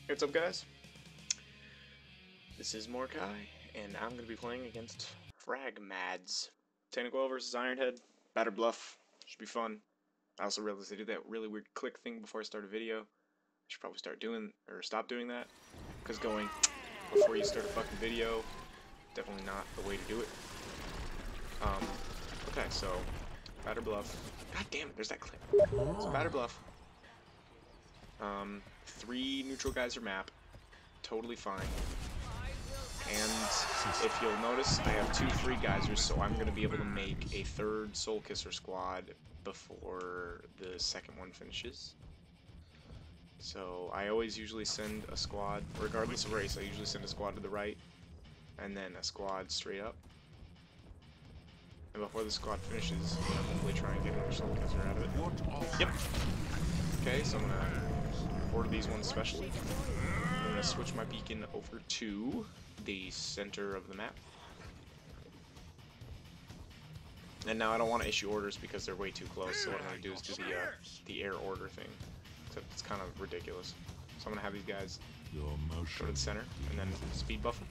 What's up, guys? This is Mordecai, and I'm going to be playing against Fragmads. Technical versus Ironhead, Battered Bluff. Should be fun. I also realized I did that really weird click thing before I start a video. I should probably stop doing that, because going before you start a fucking video, definitely not the way to do it. Okay, so Battered Bluff. God damn it, there's that clip. So Battered Bluff. 3 neutral geyser map. Totally fine. And if you'll notice, I have 2 free geysers, so I'm going to be able to make a 3rd Soul Kisser squad before the 2nd one finishes. So I always usually send a squad, regardless of race, I usually send a squad to the right, and then a squad straight up. And before the squad finishes, I'll hopefully try and get another Soul Kisser out of it. Yep. Okay, so I'm going to order these ones specially. I'm going to switch my beacon over to the center of the map. And now I don't want to issue orders because they're way too close, so what I'm going to do is do the air order thing. Except it's kind of ridiculous. So I'm going to have these guys go to the center and then speed buff them.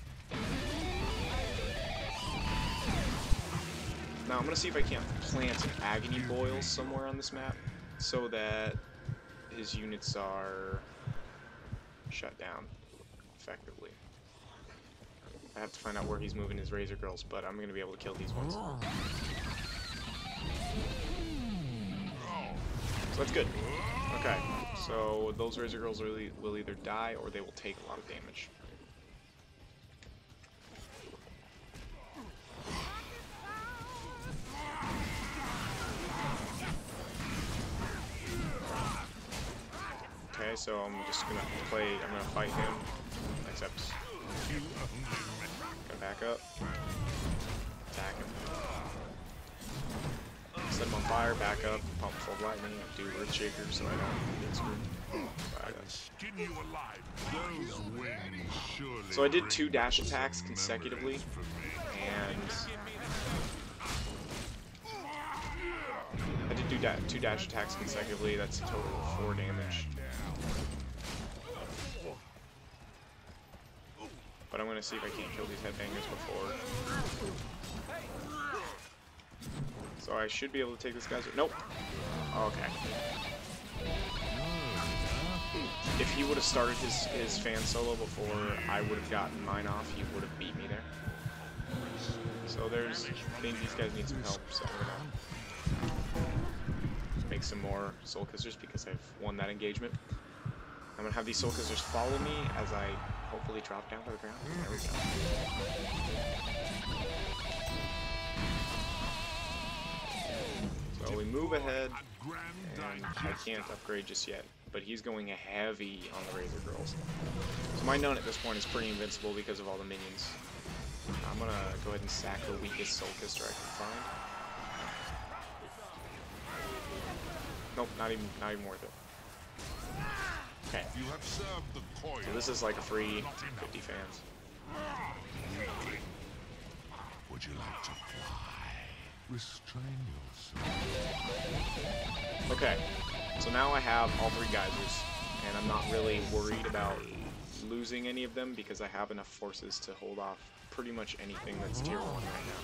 Now I'm going to see if I can't plant an Agony Boil somewhere on this map so that his units are shut down effectively. I have to find out where he's moving his Razor Girls, but I'm going to be able to kill these ones. So that's good. Okay, so those Razor Girls will either die or they will take a lot of damage. Okay, so I'm just going to fight him, except gonna back up, attack him, set him on fire, back up, pump full lightning, do Earthshaker so I don't get screwed. So I did 2 dash attacks consecutively, and I did do 2 dash attacks consecutively. That's a total of 4 damage. But I'm going to see if I can't kill these headbangers before. So I should be able to take this guy's... Nope. Okay. If he would have started his fan solo before I would have gotten mine off, he would have beat me there. So I think these guys need some help, so I'm going to make some more Soul Kissers because I've won that engagement. I'm going to have these Soul Kissers follow me as I hopefully drop down to the ground. There we go. So we move ahead, and I can't upgrade just yet, but he's going heavy on the Razor Girls. So my Nun at this point is pretty invincible because of all the minions. I'm going to go ahead and sack the weakest Soul Kisser I can find. Nope, not even worth it. Okay. So this is like a free 50 fans. Would you like to fly? Restrain yourself. Okay. So now I have all 3 geysers, and I'm not really worried about losing any of them because I have enough forces to hold off pretty much anything that's tier 1 right now.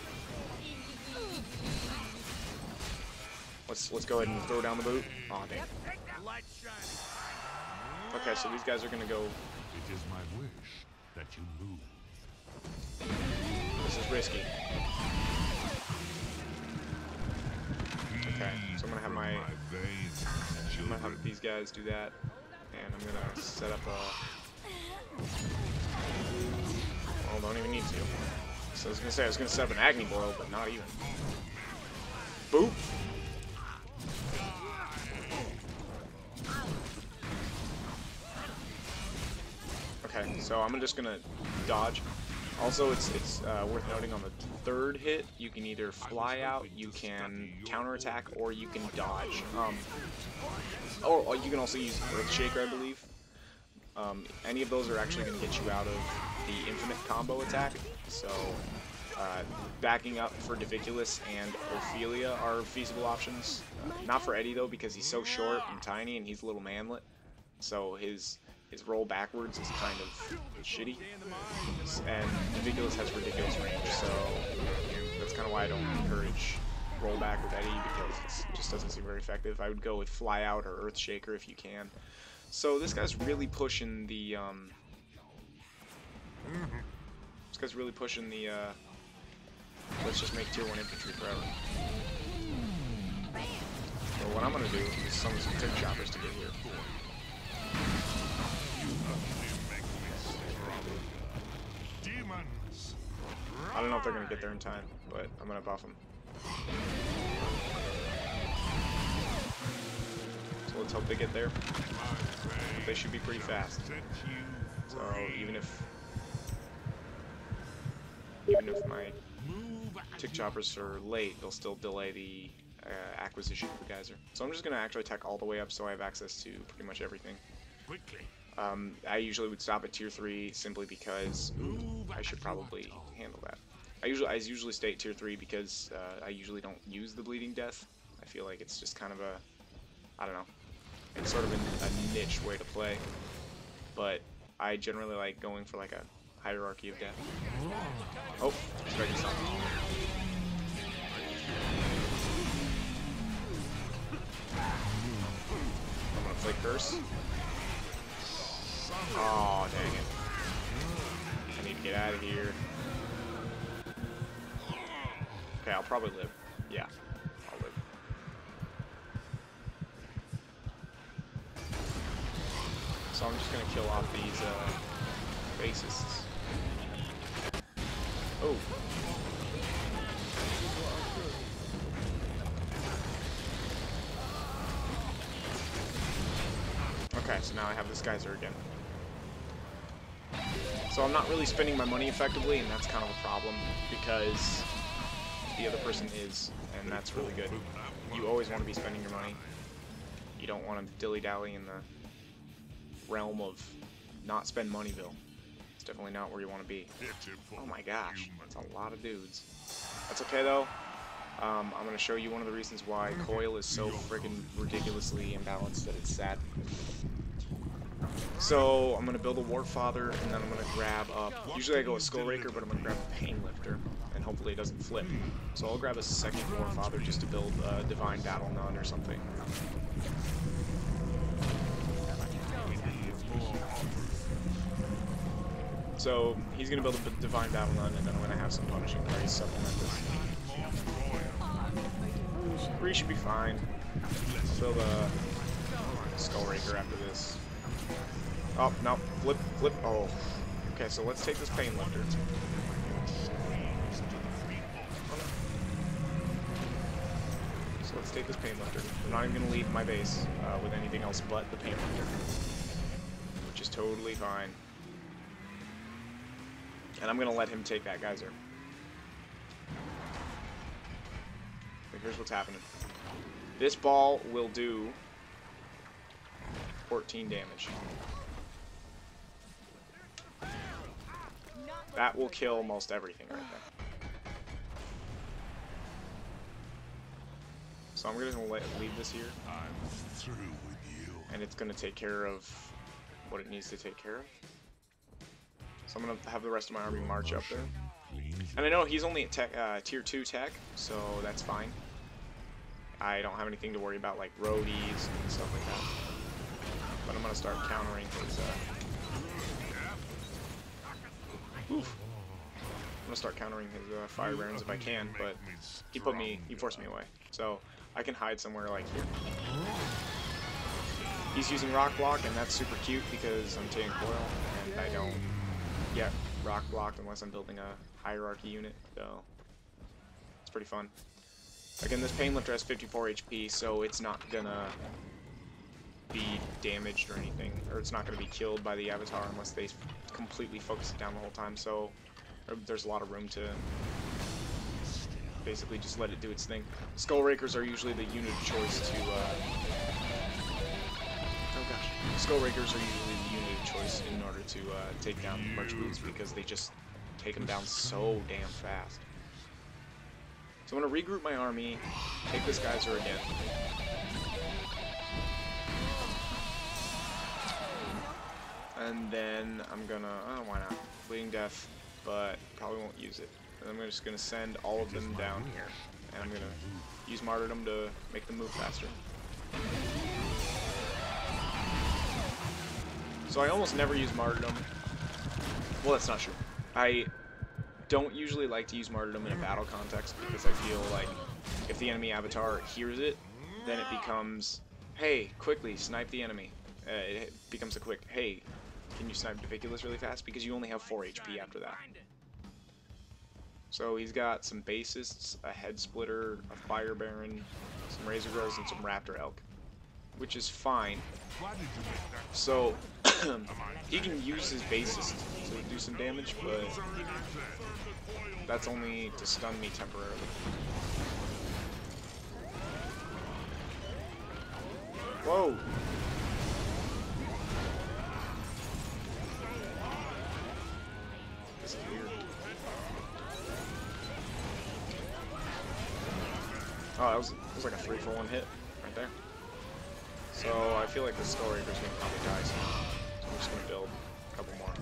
Let's go ahead and throw down the boot. Aw, damn. Okay, so these guys are gonna go. It is my wish that you lose. This is risky. Okay, so I'm gonna have these guys do that, and I'm gonna set up a. Well, don't even need to. So I was gonna set up an Agony Boil, but not even. Boop. Okay, so I'm just gonna dodge. Also, it's worth noting on the 3rd hit, you can either fly out, you can counterattack, or you can dodge. Or you can also use Earthshaker, I believe. Any of those are actually going to get you out of the infinite combo attack. So backing up for Diviculus and Ophelia are feasible options. Not for Eddie though, because he's so short and tiny, and he's a little manlet. So his his roll backwards is kind of shitty. And Ridiculous has ridiculous range, so that's kind of why I don't encourage roll back with Eddie, because it just doesn't seem very effective. I would go with Fly Out or Earth Shaker if you can. So this guy's really pushing the let's just make tier 1 infantry forever. So what I'm gonna do is summon some tick choppers to get here. I don't know if they're gonna get there in time, but I'm gonna buff them. So let's hope they get there. They should be pretty fast. So even if my tick choppers are late, they'll still delay the acquisition of the geyser. So I'm just gonna actually attack all the way up, so I have access to pretty much everything. I usually would stop at tier 3 simply because I should probably handle that. I usually stay at tier 3 because I usually don't use the Bleeding Death. I feel like it's just kind of a, I don't know, it's sort of a niche way to play. But I generally like going for like a hierarchy of death. Oh, expecting something. I'm gonna play Curse. Oh, dang it. I need to get out of here. Okay, I'll probably live. Yeah, I'll live. So I'm just gonna kill off these bassists. Oh. Okay, so now I have this geyser again. So I'm not really spending my money effectively, and that's kind of a problem, because the other person is, and that's really good. You always want to be spending your money. You don't want to dilly-dally in the realm of not spend moneyville. It's definitely not where you want to be. Oh my gosh, that's a lot of dudes. That's okay though. I'm going to show you one of the reasons why Coil is so friggin' ridiculously imbalanced that it's sad. So I'm going to build a Warfather, and then I'm going to grab up, usually I go with Skullraker, but I'm going to grab a Pain Lifter, and hopefully it doesn't flip. So I'll grab a second Warfather just to build a Divine Battle Nun or something. So he's going to build a Divine Battle Nun, and then I'm going to have some Punishing Praise supplement this. 3 should be fine. I'll build a Skullraker after this. Oh, no, flip, oh. Okay, so let's take this Pain Lifter. So let's take this Pain Lifter. I'm not even going to leave my base with anything else but the Pain Lifter, which is totally fine. And I'm going to let him take that geyser. But here's what's happening. This ball will do 14 damage. That will kill most everything right there. So I'm just going to leave this here. I'm through with you. And it's going to take care of what it needs to take care of. So I'm going to have the rest of my army march up there. And I know he's only at tier 2 tech, so that's fine. I don't have anything to worry about like roadies and stuff like that. But I'm going to start countering his... I'm gonna start countering his fire barons if I can, but he forced me away. So I can hide somewhere like here. He's using rock block, and that's super cute because I'm taking coil, and I don't get rock blocked unless I'm building a hierarchy unit, so it's pretty fun. Again, this Pain Lifter has 54 HP, so it's not gonna be damaged or anything, or it's not going to be killed by the Avatar unless they completely focus it down the whole time, so there's a lot of room to basically just let it do its thing. Skullrakers are usually the unit of choice to, oh gosh. Skullrakers are usually the unit of choice in order to take down March Boots because they just take them down so damn fast. So I'm going to regroup my army, take this geyser again. And then I'm gonna, oh, why not? Bleeding Death, but probably won't use it. And I'm just gonna send all of them down here. And I'm gonna use Martyrdom to make them move faster. So I almost never use Martyrdom. Well, that's not true. I don't usually like to use Martyrdom in a battle context because I feel like if the enemy avatar hears it, then it becomes, hey, quickly, snipe the enemy. It becomes a quick, hey, can you snipe Diviculus really fast? Because you only have 4 HP after that. So he's got some Basists, a Head Splitter, a Fire Baron, some Razor Girls, and some Raptor Elk, which is fine. So he can use his Basist to do some damage, but that's only to stun me temporarily. Whoa! This is weird. Oh, that was like a 3-for-1 hit right there. So I feel like the Story is gonna probably die soon. So I'm just gonna build a couple more.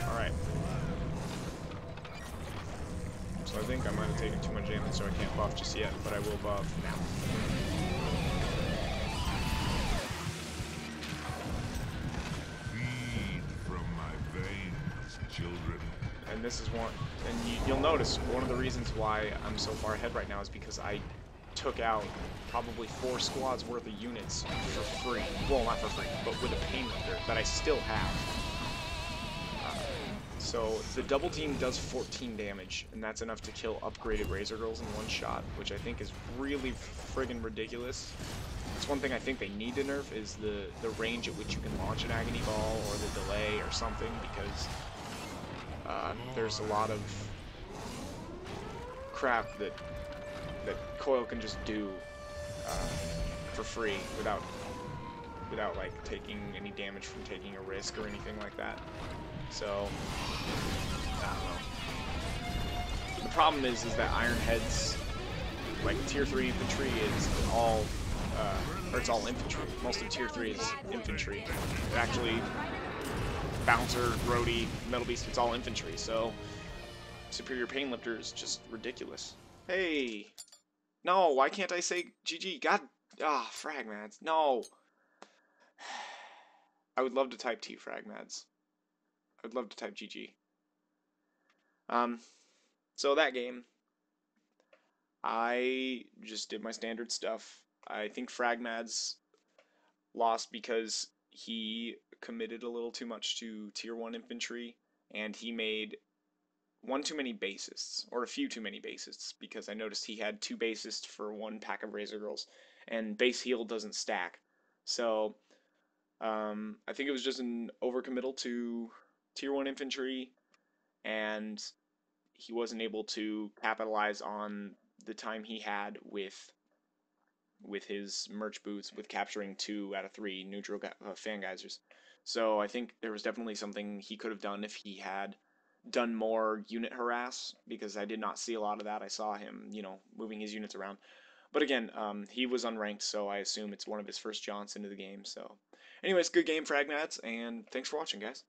Alright. So I think I might have taken too much damage, so I can't buff just yet, but I will buff now. Feed from my veins, children. And this is one, and you'll notice one of the reasons why I'm so far ahead right now is because I took out probably 4 squads worth of units for free. Well, not for free, but with a pain lifter that I still have. So the double team does 14 damage, and that's enough to kill upgraded Razor Girls in one shot, which I think is really friggin' ridiculous. It's one thing I think they need to nerf is the range at which you can launch an Agony Ball or the delay or something, because there's a lot of crap that Coil can just do for free without like taking any damage from taking a risk or anything like that. So I don't know. The problem is that Ironhead's like tier 3 infantry is all or it's all infantry. Most of tier 3 is infantry. It actually Bouncer, Grody, Metal Beast, it's all infantry, so Superior Pain Lifter is just ridiculous. Hey! No, why can't I say GG? God, Fragmads, no! I would love to type T Fragmads. I would love to type GG. So that game, I just did my standard stuff. I think Fragmads lost because he committed a little too much to tier 1 infantry, and he made one too many basists, or a few too many basists, because I noticed he had 2 basists for 1 pack of Razor Girls, and base heal doesn't stack. So I think it was just an overcommittal to tier 1 infantry, and he wasn't able to capitalize on the time he had with his merch boots, with capturing 2 out of 3 neutral fan geysers. So I think there was definitely something he could have done if he had done more unit harass, because I did not see a lot of that. I saw him, you know, moving his units around. But again, he was unranked, so I assume it's one of his first jaunts into the game. So anyways, good game, Fragmads, and thanks for watching, guys.